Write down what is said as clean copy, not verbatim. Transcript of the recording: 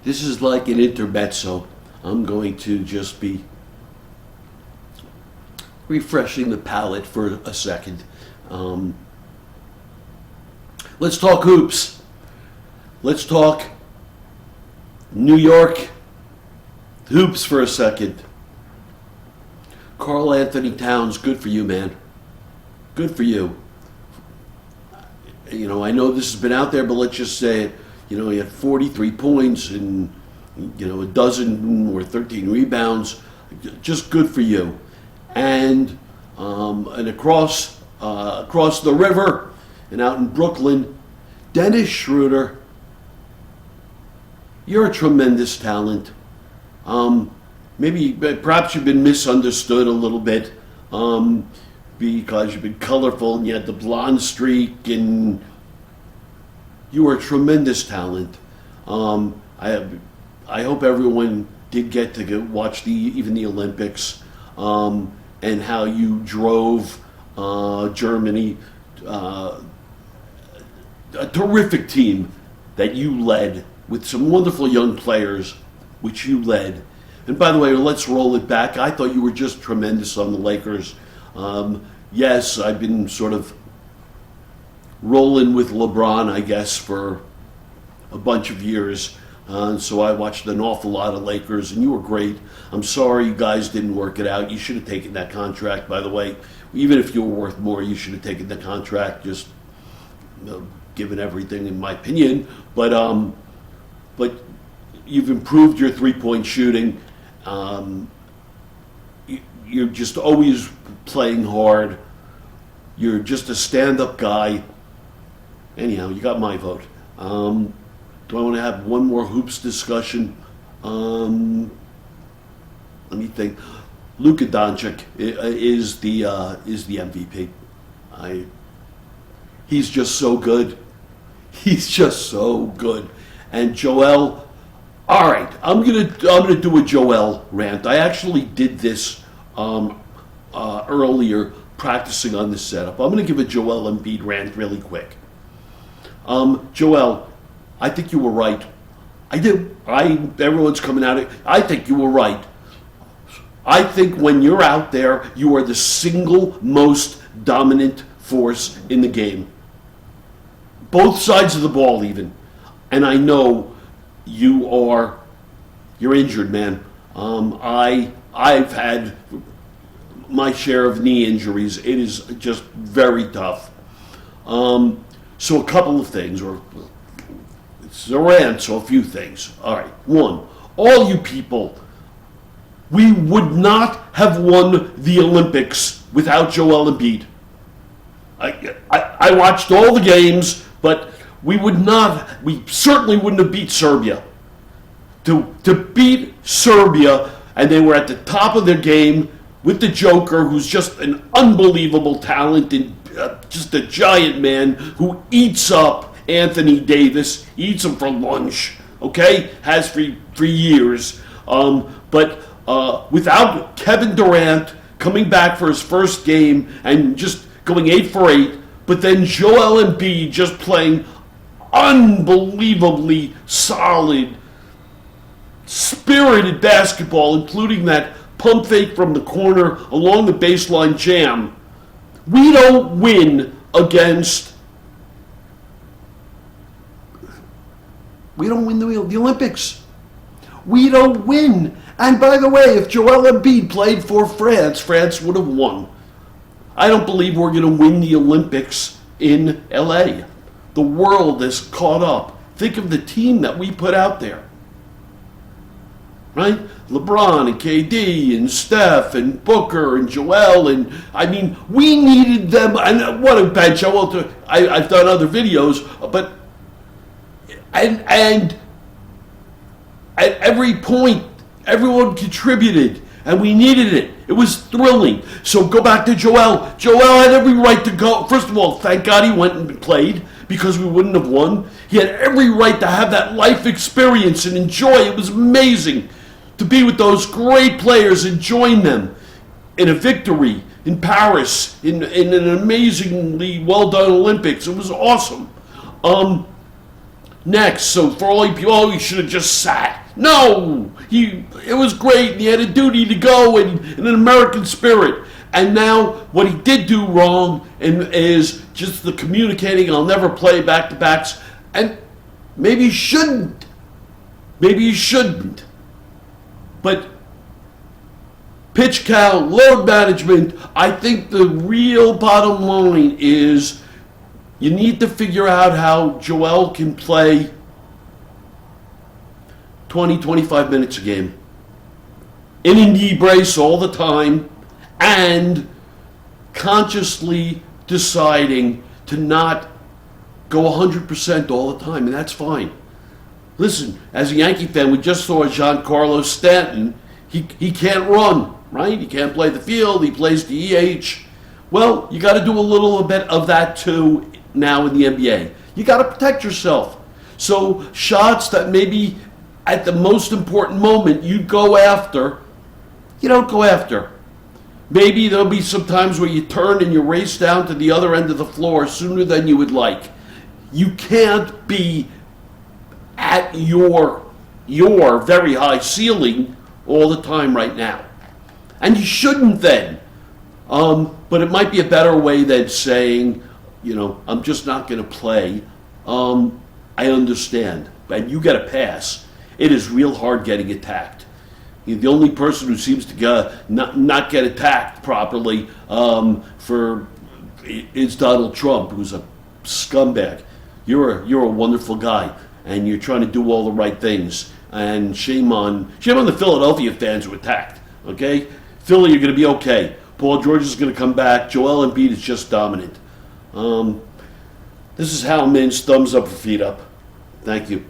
This is like an intermezzo. I'm going to just be refreshing the palate for a second. Let's talk hoops. Let's talk New York hoops for a second. Karl Anthony Towns, good for you, man. Good for you. You know, I know this has been out there, but let's just say it. You know, he had 43 points and, you know, a dozen or 13 rebounds. Just good for you. And across the river and out in Brooklyn, Dennis Schroeder. You're a tremendous talent. Perhaps you've been misunderstood a little bit because you've been colorful and you had the blonde streak, and you are a tremendous talent. I hope everyone did get to watch even the Olympics, and how you drove Germany, a terrific team that you led with some wonderful young players, which you led. And by the way, let's roll it back. I thought you were just tremendous on the Lakers. Yes, I've been sort of rolling with LeBron, I guess, for a bunch of years. So I watched an awful lot of Lakers, and you were great. I'm sorry you guys didn't work it out. You should have taken that contract, by the way. Even if you were worth more, you should have taken the contract, just given everything, in my opinion. But you've improved your three-point shooting. You're just always playing hard. You're just a stand-up guy. Anyhow, you got my vote. Do I want to have one more hoops discussion? Let me think. Luka Doncic is the MVP. He's just so good. He's just so good. And Joel, all right, I'm gonna do a Joel rant. I actually did this earlier, practicing on this setup. I'm gonna give a Joel Embiid rant really quick. Joel, I think you were right. I do. Everyone's coming out of it. I think you were right. I think when you're out there, you are the single most dominant force in the game. Both sides of the ball, even. And I know you're injured, man. I've had my share of knee injuries. It is just very tough. So a couple of things, or it's a rant, so a few things. All right. One, all you people, we would not have won the Olympics without Joel Embiid. I watched all the games, but we certainly wouldn't have beat Serbia. To beat Serbia, and they were at the top of their game with the Joker, who's just an unbelievable talent and just a giant man who eats up Anthony Davis, eats him for lunch, okay? Has for years. But without Kevin Durant coming back for his first game and just going 8 for 8, but then Joel Embiid just playing unbelievably solid, spirited basketball, including that pump fake from the corner along the baseline jam. We don't win against... We don't win the Olympics. We don't win. And by the way, if Joel Embiid played for France, France would have won. I don't believe we're going to win the Olympics in LA. The world is caught up. Think of the team that we put out there. Right? LeBron and KD and Steph and Booker and Joel, and I mean, we needed them. And what a bench! I've done other videos, but and at every point, everyone contributed, and we needed it. It was thrilling. So go back to Joel. Joel had every right to go. First of all, thank God he went and played, because we wouldn't have won. He had every right to have that life experience and enjoy. It was amazing to be with those great players and join them in a victory in Paris, in an amazingly well-done Olympics. It was awesome. next. So for all you people, oh, he should have just sat. No, it was great. And he had a duty to go and an American spirit. And now what he did do wrong is just the communicating. I'll never play back-to-backs. And maybe he shouldn't. Maybe he shouldn't. But pitch count, load management, I think the real bottom line is you need to figure out how Joel can play 20, 25 minutes a game in a knee brace all the time and consciously deciding to not go 100% all the time, and that's fine. Listen, as a Yankee fan, we just saw Giancarlo Stanton. He can't run, right? He can't play the field. He plays the EH. Well, you got to do a little bit of that too now in the NBA. You got to protect yourself. So shots that maybe at the most important moment you'd go after, you don't go after. Maybe there'll be some times where you turn and you race down to the other end of the floor sooner than you would like. You can't be at your very high ceiling all the time right now. And you shouldn't then. But it might be a better way than saying, I'm just not going to play. I understand. And you get a pass. It is real hard getting attacked. The only person who seems to not get attacked properly is Donald Trump, who's a scumbag. You're a wonderful guy, and you're trying to do all the right things. And shame on the Philadelphia fans who attacked. Okay, Philly, you're going to be okay. Paul George is going to come back. Joel Embiid is just dominant. This is Hal Mintz. Thumbs up or feet up. Thank you.